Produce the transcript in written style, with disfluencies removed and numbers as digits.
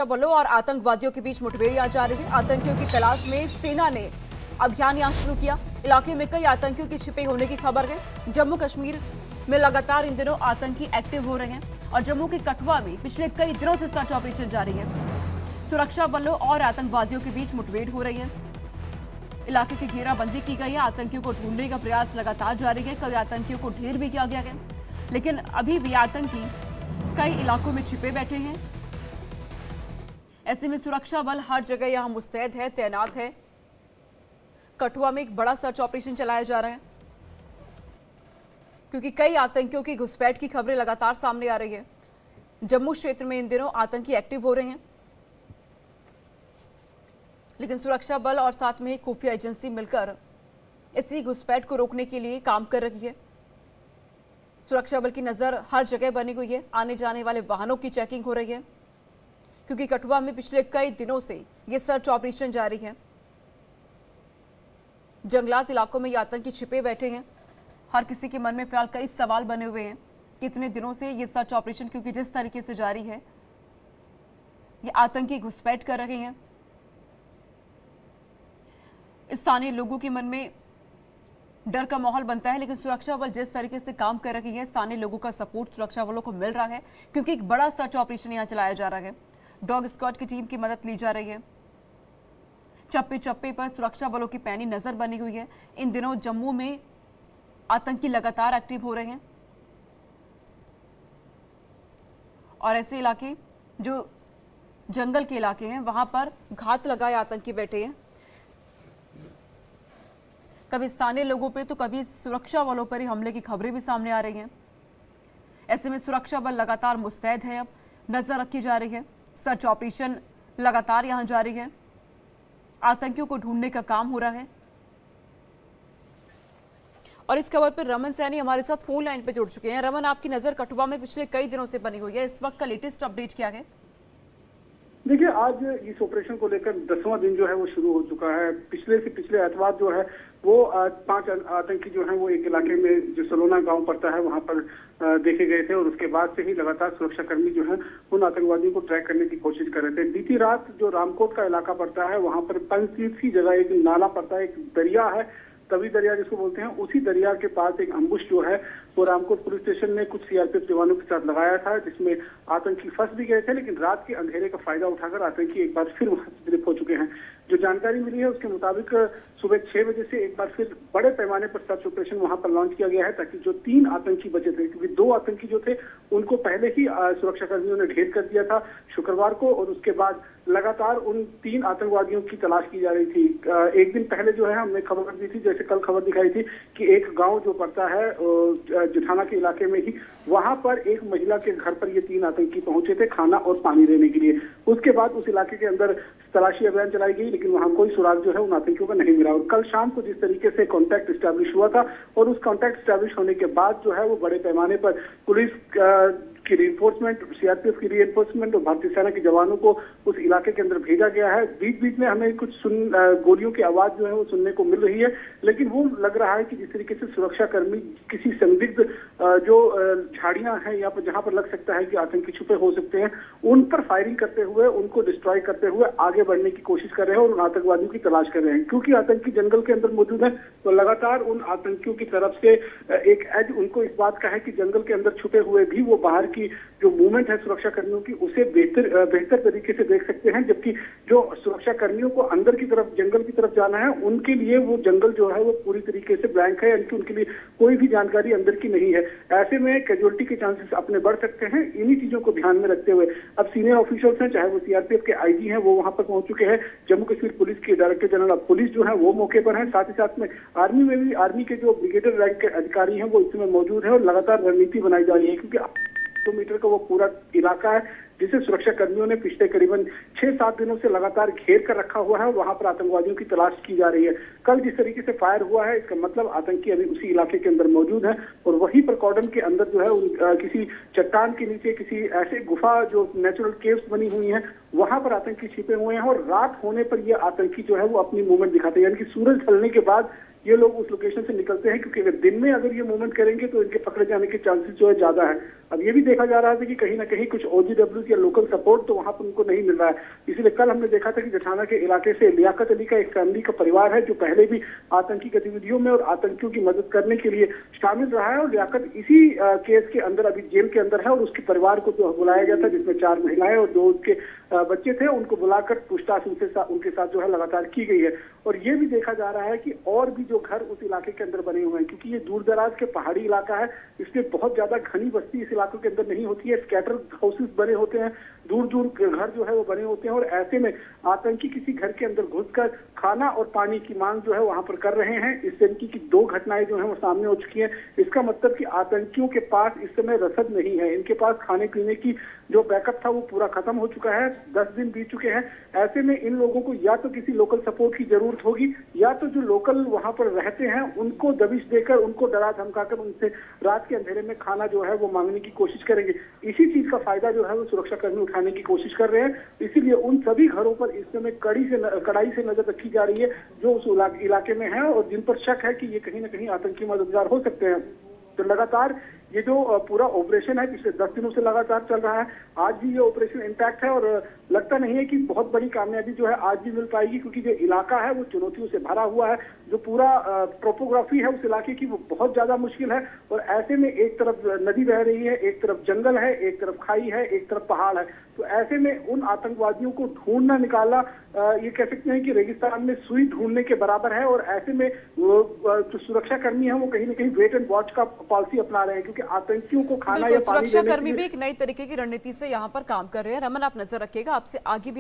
बलों और आतंकवादियों के बीच मुठभेड़ यहाँ जारी है। आतंकियों की तलाश में सेना ने अभियान यहाँ शुरू किया। इलाके में कई आतंकियों के छिपे होने की खबर है। जम्मू कश्मीर में लगातार इन दिनों आतंकी एक्टिव हो रहे हैं और जम्मू के कठुआ में पिछले कई दिनों से सर्च ऑपरेशन जारी है। सुरक्षा बलों और आतंकवादियों के बीच मुठभेड़ हो रही है। इलाके की घेराबंदी की गई है। आतंकियों को ढूंढने का प्रयास लगातार जारी है। कई आतंकियों को ढेर भी किया गया है, लेकिन अभी भी आतंकी कई इलाकों में छिपे बैठे हैं। ऐसे में सुरक्षा बल हर जगह यहां मुस्तैद है, तैनात है। कठुआ में एक बड़ा सर्च ऑपरेशन चलाया जा रहा है क्योंकि कई आतंकियों की घुसपैठ की खबरें लगातार सामने आ रही है। जम्मू क्षेत्र में इन दिनों आतंकी एक्टिव हो रहे हैं, लेकिन सुरक्षा बल और साथ में ही खुफिया एजेंसी मिलकर इसी घुसपैठ को रोकने के लिए काम कर रही है। सुरक्षा बल की नजर हर जगह बनी हुई है। आने जाने वाले वाहनों की चेकिंग हो रही है क्योंकि कठुआ में पिछले कई दिनों से ये सर्च ऑपरेशन जारी है। जंगलात इलाकों में ये आतंकी छिपे बैठे हैं। हर किसी के मन में फिलहाल कई सवाल बने हुए हैं कितने दिनों से ये सर्च ऑपरेशन, क्योंकि जिस तरीके से जारी है ये आतंकी घुसपैठ कर रहे हैं। स्थानीय लोगों के मन में डर का माहौल बनता है, लेकिन सुरक्षा बल जिस तरीके से काम कर रही है, स्थानीय लोगों का सपोर्ट सुरक्षा बलों को मिल रहा है क्योंकि एक बड़ा सर्च ऑपरेशन यहां चलाया जा रहा है। डॉग स्क्वाड की टीम की मदद ली जा रही है। चप्पे चप्पे पर सुरक्षा बलों की पैनी नजर बनी हुई है। इन दिनों जम्मू में आतंकी लगातार एक्टिव हो रहे हैं और ऐसे इलाके जो जंगल के इलाके हैं वहां पर घात लगाए आतंकी बैठे हैं। कभी स्थानीय लोगों पे तो कभी सुरक्षा बलों पर ही हमले की खबरें भी सामने आ रही हैं। ऐसे में सुरक्षा बल लगातार मुस्तैद है। अब नजर रखी जा रही है। सर्च ऑपरेशन लगातार यहां जारी है। आतंकियों को ढूंढने का काम हो रहा है। और इस खबर पर रमन सैनी हमारे साथ फोन लाइन पे जुड़ चुके हैं। रमन, आपकी नजर कठुआ में पिछले कई दिनों से बनी हुई है, इस वक्त का लेटेस्ट अपडेट क्या है? देखिए, आज इस ऑपरेशन को लेकर 10वां दिन जो है वो शुरू हो चुका है। पिछले एतवार जो है वो 5 आतंकी जो है वो एक इलाके में जो सलोना गांव पड़ता है वहां पर देखे गए थे और उसके बाद से ही लगातार सुरक्षाकर्मी जो है उन आतंकवादियों को ट्रैक करने की कोशिश कर रहे थे। बीती रात जो रामकोट का इलाका पड़ता है वहां पर पंचतीर्थ की जगह एक नाला पड़ता है, एक दरिया है, तवी दरिया जिसको बोलते हैं, उसी दरिया के पास एक अम्बुश जो है वो रामकोट पुलिस स्टेशन ने कुछ सीआरपीएफ जवानों के साथ लगाया था, जिसमें आतंकी फंस भी गए थे। लेकिन रात के अंधेरे का फायदा उठाकर आतंकी एक बार फिर वहां से गिरफ्त हो चुके हैं। जो जानकारी मिली है उसके मुताबिक सुबह 6 बजे से एक बार फिर बड़े पैमाने पर सर्च ऑपरेशन वहां पर लॉन्च किया गया है ताकि जो 3 आतंकी बचे थे, क्योंकि 2 आतंकी जो थे उनको पहले ही सुरक्षाकर्मियों ने ढेर कर दिया था शुक्रवार को, और उसके बाद लगातार उन 3 आतंकवादियों की तलाश की जा रही थी। एक दिन पहले जो है हमने खबर दी थी, जैसे कल खबर दिखाई थी कि एक गांव जो पड़ता है जुठाना के इलाके में ही, वहां पर एक महिला के घर पर ये 3 आतंकी पहुंचे थे खाना और पानी लेने के लिए। उसके बाद उस इलाके के अंदर तलाशी अभियान चलाई गई, लेकिन वहां कोई सुराग जो है उन आतंकियों का नहीं मिला। और कल शाम को जिस तरीके से कांटेक्ट स्टैब्लिश हुआ था और उस कांटेक्ट स्टैब्लिश होने के बाद जो है वो बड़े पैमाने पर पुलिस की रिइंफोर्समेंट, सीआरपीएफ की रिइंफोर्समेंट और भारतीय सेना के जवानों को उस इलाके के अंदर भेजा गया है। बीच बीच में हमें कुछ गोलियों की आवाज जो है वो सुनने को मिल रही है, लेकिन वो लग रहा है कि जिस तरीके से सुरक्षाकर्मी किसी संदिग्ध जो झाड़ियां हैं यहाँ पर जहां पर लग सकता है कि आतंकी छुपे हो सकते हैं, उन पर फायरिंग करते हुए, उनको डिस्ट्रॉय करते हुए आगे बढ़ने की कोशिश कर रहे हैं और उन आतंकवादियों की तलाश कर रहे हैं। क्योंकि आतंकी जंगल के अंदर मौजूद है तो लगातार उन आतंकियों की तरफ से एक एज उनको इस बात का है कि जंगल के अंदर छुपे हुए भी वो बाहर की जो मूवमेंट है सुरक्षा कर्मियों की उसे बेहतर तरीके से देख सकते हैं, जबकि जो सुरक्षा कर्मियों को अंदर की तरफ जंगल की तरफ जाना है उनके लिए वो जंगल जो है वो पूरी तरीके से ब्लैंक है, यानी कि उनके लिए कोई भी जानकारी अंदर की नहीं है। ऐसे में कैजुअलिटी के चांसेस अपने बढ़ सकते हैं। इन्हीं चीजों को ध्यान में रखते हुए अब सीनियर ऑफिसर्स हैं, चाहे वो सीआरपीएफ के आईजी हैं, वो वहां पर पहुंच चुके हैं। जम्मू कश्मीर पुलिस के डायरेक्टर जनरल ऑफ पुलिस जो है वो मौके पर है। साथ ही साथ में आर्मी में भी आर्मी के जो ब्रिगेडियर रैंक के अधिकारी हैं वो इस समय मौजूद है और लगातार रणनीति बनाई जा रही है, क्योंकि किलोमीटर का वो पूरा इलाका है जिसे सुरक्षा कर्मियों ने पिछले करीबन 6-7 दिनों से लगातार घेर कर रखा हुआ है। वहां पर आतंकवादियों की तलाश की जा रही है। कल जिस तरीके से फायर हुआ है इसका मतलब आतंकी अभी उसी इलाके के अंदर मौजूद है और वही पर कॉर्डन के अंदर जो है किसी चट्टान के नीचे किसी ऐसे गुफा जो नेचुरल केव्स बनी हुई है वहां पर आतंकी छिपे हुए हैं और रात होने पर ये आतंकी जो है वो अपनी मूवमेंट दिखाते हैं, यानी कि सूरज ढलने के बाद ये लोग उस लोकेशन से निकलते हैं, क्योंकि अगर दिन में अगर ये मूवमेंट करेंगे तो इनके पकड़े जाने के चांसेस जो है ज्यादा है। अब ये भी देखा जा रहा था कि कहीं ना कहीं कुछ OGW या लोकल सपोर्ट तो वहां पर उनको नहीं मिल रहा है। इसीलिए कल हमने देखा था कि जठाना के इलाके से लियाकत अली का एक फैमिली का परिवार है जो पहले भी आतंकी गतिविधियों में और आतंकियों की मदद करने के लिए शामिल रहा है, और लियाकत इसी केस के अंदर अभी जेल के अंदर है, और उसके परिवार को जो बुलाया गया था जिसमें 4 महिलाएं और 2 उसके बच्चे थे, उनको बुलाकर पूछताछ उनके साथ जो है लगातार की गई है। और ये भी देखा जा रहा है कि और भी जो घर उस इलाके के अंदर बने हुए हैं, क्योंकि ये दूर दराज के पहाड़ी इलाका है, इसलिए बहुत ज्यादा घनी बस्ती इस इलाकों के अंदर नहीं होती है, स्कैटर हाउसेस बने होते हैं, दूर दूर घर जो है वो बने होते हैं, और ऐसे में आतंकी किसी घर के अंदर घुसकर खाना और पानी की मांग जो है वहां पर कर रहे हैं। इस तरीके की 2 घटनाएं जो है वो सामने हो चुकी हैं। इसका मतलब कि आतंकियों के पास इस समय रसद नहीं है, इनके पास खाने पीने की जो बैकअप था वो पूरा खत्म हो चुका है, 10 दिन बीत चुके हैं। ऐसे में इन लोगों को या तो किसी लोकल सपोर्ट की जरूरत होगी, या तो जो लोकल वहां पर रहते हैं उनको दबिश देकर, उनको डरा धमकाकर उनसे रात के अंधेरे में खाना जो है वो मांगने की कोशिश करेंगे। इसी चीज का फायदा जो है वो सुरक्षा कर्मी उठाने की कोशिश कर रहे हैं। इसीलिए उन सभी घरों पर इस समय कड़ाई से नजर रखी जा रही है जो उस इलाके में है और जिन पर शक है कि ये कहीं ना कहीं आतंकी मददगार हो सकते हैं। तो लगातार ये जो पूरा ऑपरेशन है पिछले 10 दिनों से लगातार चल रहा है, आज भी ये ऑपरेशन इंटैक्ट है, और लगता नहीं है कि बहुत बड़ी कामयाबी जो है आज भी मिल पाएगी, क्योंकि जो इलाका है वो चुनौतियों से भरा हुआ है। जो पूरा टोपोग्राफी है उस इलाके की वो बहुत ज्यादा मुश्किल है, और ऐसे में एक तरफ नदी बह रही है, एक तरफ जंगल है, एक तरफ खाई है, एक तरफ पहाड़ है। तो ऐसे में उन आतंकवादियों को ढूंढना निकालना ये कह सकते हैं कि रेगिस्तान में सुई ढूंढने के बराबर है। और ऐसे में जो सुरक्षा कर्मी है वो कहीं ना कहीं वेट एंड वॉच का पॉलिसी अपना रहे हैं, क्योंकि आतंकियों को खाना या पानी सुरक्षा कर्मी भी एक नई तरीके की रणनीति से यहाँ पर काम कर रहे हैं। रमन, आप नजर रखिएगा, आपसे आगे भी